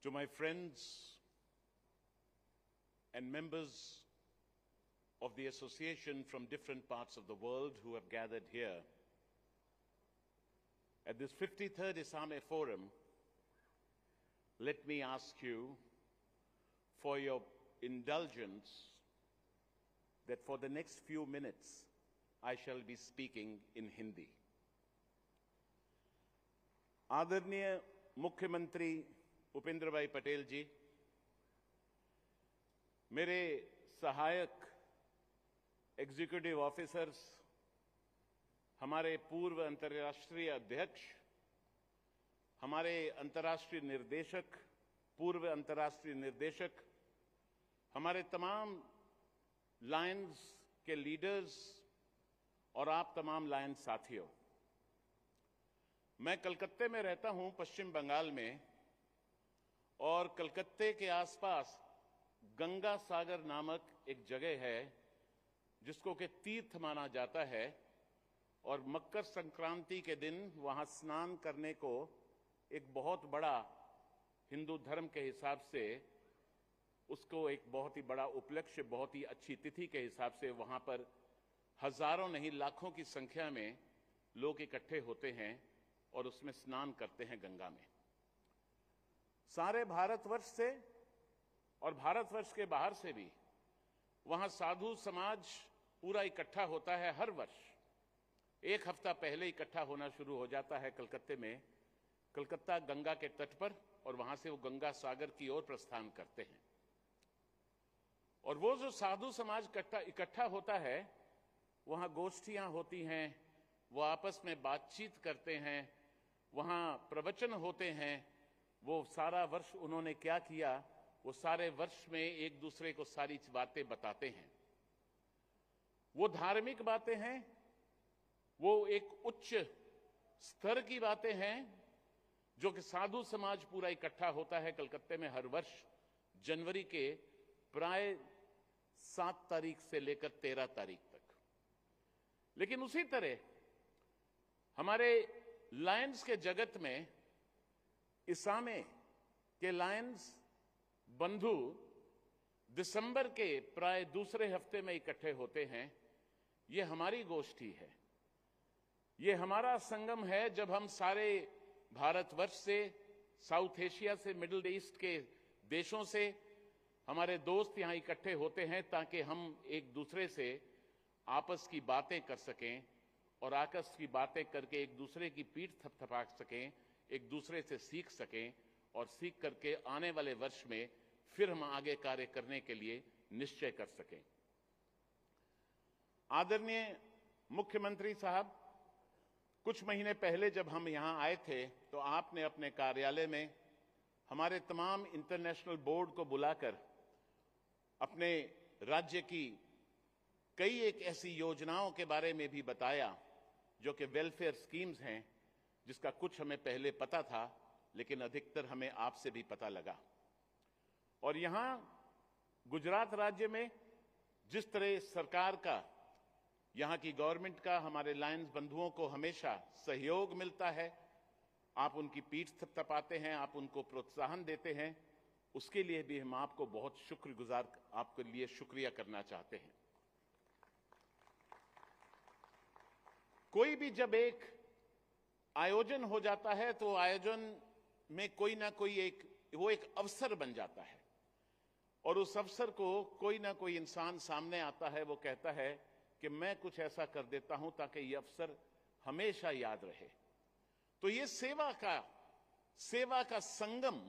To my friends and members of the association from different parts of the world who have gathered here at this 53rd ISAME Forum, let me ask you for your indulgence that for the next few minutes I shall be speaking in Hindi. आदरणीय मुख्यमंत्री उपेंद्र भाई पटेल जी, मेरे सहायक executive officers, हमारे पूर्व अंतर्राष्ट्रीय अध्यक्ष, हमारे अंतर्राष्ट्रीय निर्देशक, पूर्व अंतर्राष्ट्रीय निर्देशक, हमारे तमाम लायंस के लीडर्स और आप तमाम लायंस साथियों, मैं कलकत्ते में रहता हूं, पश्चिम बंगाल में, और कलकत्ते के आसपास गंगा सागर नामक एक जगह है जिसको कि तीर्थ माना जाता है, और मकर संक्रांति के दिन वहां स्नान करने को एक बहुत बड़ा हिंदू धर्म के हिसाब से उसको एक बहुत ही बड़ा उपलक्ष्य, बहुत ही अच्छी तिथि के हिसाब से वहां पर हजारों नहीं लाखों की संख्या में लोग इकट्ठे होते हैं और उसमें स्नान करते हैं गंगा में। सारे भारतवर्ष से और भारतवर्ष के बाहर से भी वहां साधु समाज पूरा इकट्ठा होता है। हर वर्ष एक हफ्ता पहले इकट्ठा होना शुरू हो जाता है कलकत्ते में, कलकत्ता गंगा के तट पर, और वहां से वो गंगा सागर की ओर प्रस्थान करते हैं। और वो जो साधु समाज इकट्ठा होता है, वहां गोष्ठियां होती हैं, वो आपस में बातचीत करते हैं, वहां प्रवचन होते हैं। वो सारा वर्ष उन्होंने क्या किया, वो सारे वर्ष में एक दूसरे को सारी बातें बताते हैं। वो धार्मिक बातें हैं, वो एक उच्च स्तर की बातें हैं जो कि साधु समाज पूरा इकट्ठा होता है कलकत्ते में हर वर्ष जनवरी के प्राय 7 तारीख से लेकर 13 तारीख तक। लेकिन उसी तरह हमारे लायंस के जगत में इसामे के लायंस बंधु दिसंबर के प्राय दूसरे हफ्ते में इकट्ठे होते हैं। ये हमारी गोष्ठी है, ये हमारा संगम है, जब हम सारे भारतवर्ष से, साउथ एशिया से, मिडिल ईस्ट के देशों से हमारे दोस्त यहां इकट्ठे होते हैं ताकि हम एक दूसरे से आपस की बातें कर सकें और आपस की बातें करके एक दूसरे की पीठ थपथपा सकें, एक दूसरे से सीख सकें, और सीख करके आने वाले वर्ष में फिर हम आगे कार्य करने के लिए निश्चय कर सकें। आदरणीय मुख्यमंत्री साहब, कुछ महीने पहले जब हम यहां आए थे तो आपने अपने कार्यालय में हमारे तमाम इंटरनेशनल बोर्ड को बुलाकर अपने राज्य की कई एक ऐसी योजनाओं के बारे में भी बताया जो कि वेलफेयर स्कीम्स हैं, जिसका कुछ हमें पहले पता था लेकिन अधिकतर हमें आपसे भी पता लगा। और यहां गुजरात राज्य में जिस तरह सरकार का, यहां की गवर्नमेंट का हमारे लायंस बंधुओं को हमेशा सहयोग मिलता है, आप उनकी पीठ थपथपाते हैं, आप उनको प्रोत्साहन देते हैं, उसके लिए भी हम आपको बहुत शुक्रगुजार, आपके लिए शुक्रिया करना चाहते हैं। कोई भी जब एक आयोजन हो जाता है तो आयोजन में कोई ना कोई एक अवसर बन जाता है, और उस अवसर को कोई ना कोई इंसान सामने आता है, वो कहता है कि मैं कुछ ऐसा कर देता हूं ताकि ये अवसर हमेशा याद रहे। तो ये सेवा का संगम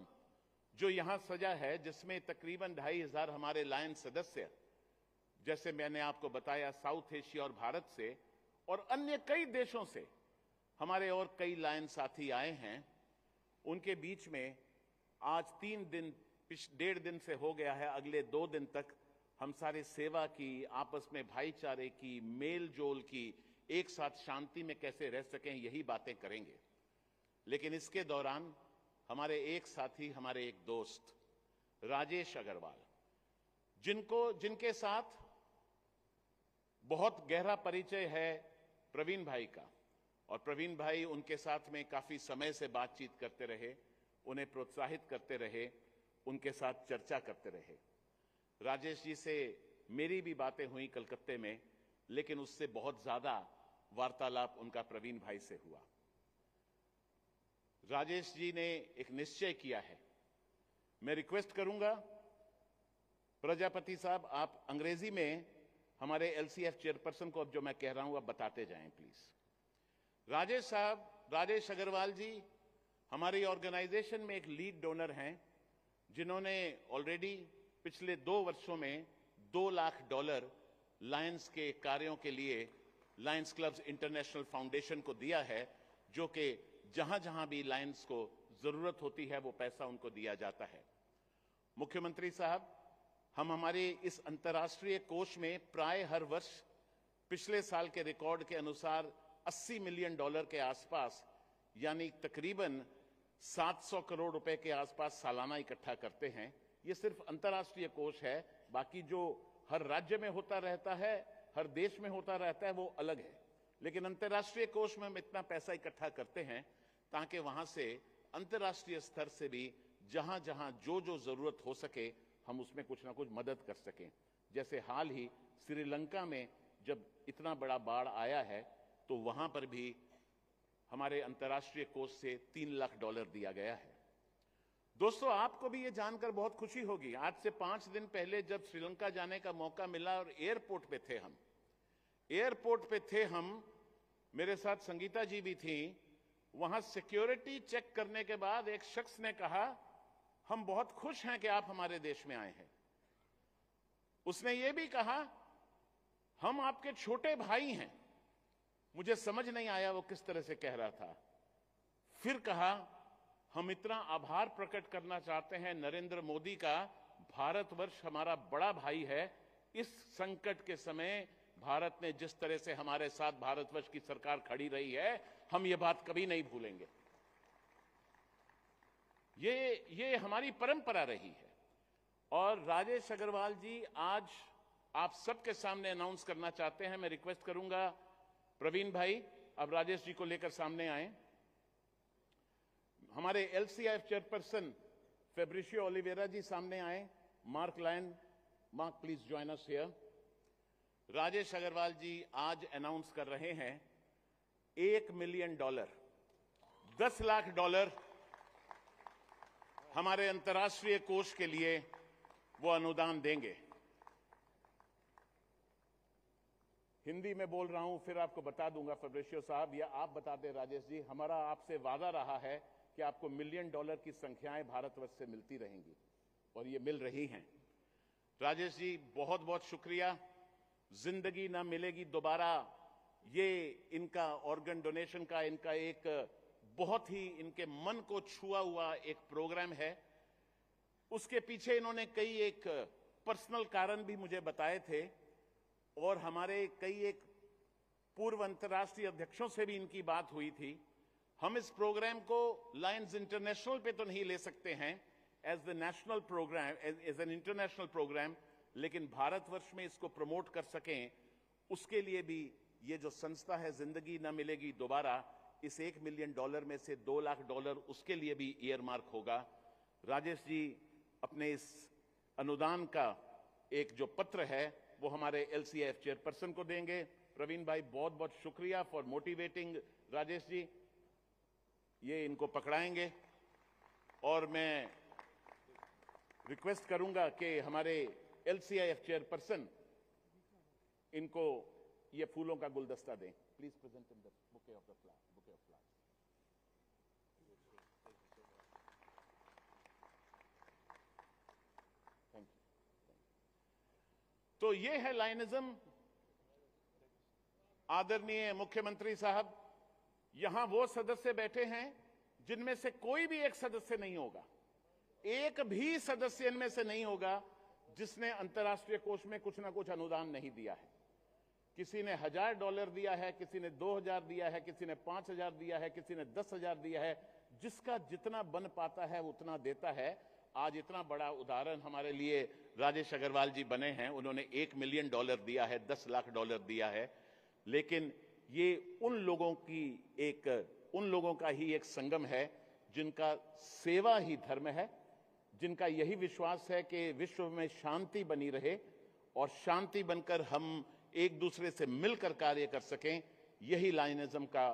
जो यहां सजा है, जिसमें तकरीबन 2500 हमारे लायंस सदस्य, जैसे मैंने आपको बताया, साउथ एशिया और भारत से और अन्य कई देशों से हमारे और कई लायंस साथी आए हैं। उनके बीच में आज 3 दिन, 1.5 दिन से हो गया है, अगले 2 दिन तक हम सारे सेवा की, आपस में भाईचारे की, मेल जोल की, एक साथ शांति में कैसे रह सकें, यही बातें करेंगे। लेकिन इसके दौरान हमारे एक साथी, हमारे एक दोस्त राजेश अग्रवाल, जिनके साथ बहुत गहरा परिचय है प्रवीण भाई का, और प्रवीण भाई उनके साथ में काफी समय से बातचीत करते रहे, उन्हें प्रोत्साहित करते रहे, उनके साथ चर्चा करते रहे। राजेश जी से मेरी भी बातें हुई कलकत्ते में, लेकिन उससे बहुत ज्यादा वार्तालाप उनका प्रवीण भाई से हुआ। राजेश जी ने एक निश्चय किया है। मैं रिक्वेस्ट करूंगा प्रजापति साहब, आप अंग्रेजी में हमारे एलसीएफ चेयरपर्सन को अब जो मैं कह रहा हूं आप बताते जाएं प्लीज। राजेश साहब, राजेश अग्रवाल जी हमारी ऑर्गेनाइजेशन में एक लीड डोनर हैं, जिन्होंने ऑलरेडी पिछले 2 वर्षों में $2 लाख लायंस के कार्यों के लिए लायंस क्लब्स इंटरनेशनल फाउंडेशन को दिया है, जो कि जहां जहां भी लायंस को जरूरत होती है वो पैसा उनको दिया जाता है। मुख्यमंत्री साहब, हम हमारे इस अंतर्राष्ट्रीय कोष में प्राय हर वर्ष पिछले साल के रिकॉर्ड के अनुसार $80 मिलियन के आसपास, यानी तकरीबन 700 करोड़ रुपए के आसपास सालाना इकट्ठा करते हैं। ये सिर्फ अंतर्राष्ट्रीय कोष है, बाकी जो हर राज्य में होता रहता है, हर देश में होता रहता है, वो अलग है। लेकिन अंतर्राष्ट्रीय कोष में हम इतना पैसा इकट्ठा करते हैं ताकि वहां से अंतर्राष्ट्रीय स्तर से भी जहां जहां जो जो जरूरत हो सके हम उसमें कुछ ना कुछ मदद कर सकें। जैसे हाल ही श्रीलंका में जब इतना बड़ा बाढ़ आया है तो वहां पर भी हमारे अंतर्राष्ट्रीय कोष से $3 लाख दिया गया है। दोस्तों, आपको भी ये जानकर बहुत खुशी होगी, आज से 5 दिन पहले जब श्रीलंका जाने का मौका मिला और एयरपोर्ट पे थे हम, मेरे साथ संगीता जी भी थी। वहां सिक्योरिटी चेक करने के बाद एक शख्स ने कहा, हम बहुत खुश हैं कि आप हमारे देश में आए हैं। उसने ये भी कहा, हम आपके छोटे भाई हैं। मुझे समझ नहीं आया वो किस तरह से कह रहा था। फिर कहा, हम इतना आभार प्रकट करना चाहते हैं नरेंद्र मोदी का, भारतवर्ष हमारा बड़ा भाई है। इस संकट के समय भारत ने जिस तरह से हमारे साथ भारतवर्ष की सरकार खड़ी रही है, हम ये बात कभी नहीं भूलेंगे। ये हमारी परंपरा रही है। और राजेश अग्रवाल जी आज आप सबके सामने अनाउंस करना चाहते हैं। मैं रिक्वेस्ट करूंगा प्रवीण भाई, अब राजेश जी को लेकर सामने आए। हमारे एलसीआईएफ चेयरपर्सन फेब्रिशियो ओलिवेरा जी सामने आए। Mark Lyon, Mark please join us here. Rajesh Agarwal ji आज अनाउंस कर रहे हैं $1 मिलियन, $10 लाख हमारे अंतर्राष्ट्रीय कोष के लिए वो अनुदान देंगे। हिंदी में बोल रहा हूं, फिर आपको बता दूंगा फेब्रिशियो साहब, या आप बता दें राजेश जी। हमारा आपसे वादा रहा है कि आपको $1 मिलियन की संख्याएं भारतवर्ष से मिलती रहेंगी और ये मिल रही हैं। राजेश जी बहुत बहुत शुक्रिया। जिंदगी ना मिलेगी दोबारा, ये इनका ऑर्गन डोनेशन का इनका एक बहुत ही इनके मन को छुआ हुआ एक प्रोग्राम है। उसके पीछे इन्होंने कई एक पर्सनल कारण भी मुझे बताए थे और हमारे कई एक पूर्व अंतर्राष्ट्रीय अध्यक्षों से भी इनकी बात हुई थी। हम इस प्रोग्राम को लायंस इंटरनेशनल पे तो नहीं ले सकते हैं as the national program, as an international program, लेकिन भारतवर्ष में इसको प्रमोट कर सकें उसके लिए भी ये जो संस्था है जिंदगी न मिलेगी दोबारा, इस $1 मिलियन में से $2 लाख उसके लिए भी ईयरमार्क होगा। राजेश जी अपने इस अनुदान का एक जो पत्र है वो हमारे एलसीआईएफ चेयरपर्सन को देंगे। प्रवीण भाई बहुत बहुत शुक्रिया फॉर मोटिवेटिंग राजेश जी। ये इनको पकड़ाएंगे और मैं रिक्वेस्ट करूंगा कि हमारे एलसीआईएफ चेयरपर्सन इनको ये फूलों का गुलदस्ता दें। Please present in the bouquet of flowers. Thank you. तो ये है लायनिज्म। आदरणीय मुख्यमंत्री साहब, यहां वो सदस्य बैठे हैं जिनमें से कोई भी एक सदस्य नहीं होगा, एक भी सदस्य इनमें से नहीं होगा जिसने अंतर्राष्ट्रीय कोष में कुछ ना कुछ अनुदान नहीं दिया है। किसी ने $1000 दिया है, किसी ने 2000 दिया है, किसी ने 5000 दिया है, किसी ने 10,000 दिया है। जिसका जितना बन पाता है उतना देता है। आज इतना बड़ा उदाहरण हमारे लिए राजेश अग्रवाल जी बने हैं। उन्होंने $1 मिलियन दिया है, $10 लाख दिया है। लेकिन ये उन लोगों का ही एक संगम है जिनका सेवा ही धर्म है, जिनका यही विश्वास है कि विश्व में शांति बनी रहे और शांति बनकर हम एक दूसरे से मिलकर कार्य कर सकें, यही लायनिज्म का,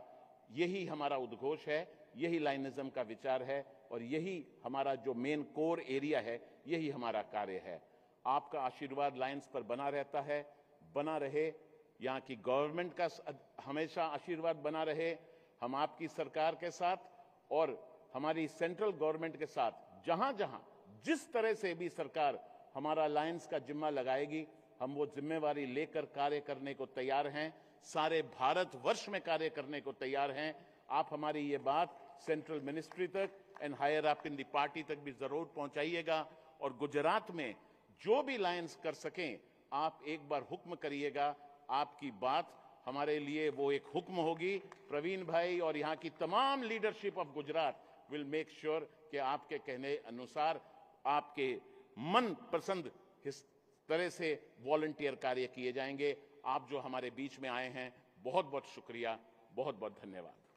यही हमारा उद्घोष है, यही लायनिज्म का विचार है और यही हमारा जो मेन कोर एरिया है, यही हमारा कार्य है। आपका आशीर्वाद लायंस पर बना रहता है, बना रहे। यहाँ की गवर्नमेंट का हमेशा आशीर्वाद बना रहे। हम आपकी सरकार के साथ और हमारी सेंट्रल गवर्नमेंट के साथ जहां जहां जिस तरह से भी सरकार हमारा लायंस का जिम्मा लगाएगी, हम वो जिम्मेवारी लेकर कार्य करने को तैयार हैं। सारे भारतवर्ष में कार्य करने को तैयार हैं। आप हमारी ये बात सेंट्रल मिनिस्ट्री तक and higher up in the party तक भी जरूर पहुंचाइएगा और गुजरात में जो भी लायंस कर सकें, आप एक बार हुक्म करिएगा। आपकी बात हमारे लिए वो एक हुक्म होगी। प्रवीण भाई और यहाँ की तमाम leadership of Gujarat will make sure कि आपके कहने अनुसार आपके मन पसंद इस तरह से वॉलंटियर कार्य किए जाएंगे। आप जो हमारे बीच में आए हैं, बहुत बहुत शुक्रिया, बहुत बहुत धन्यवाद।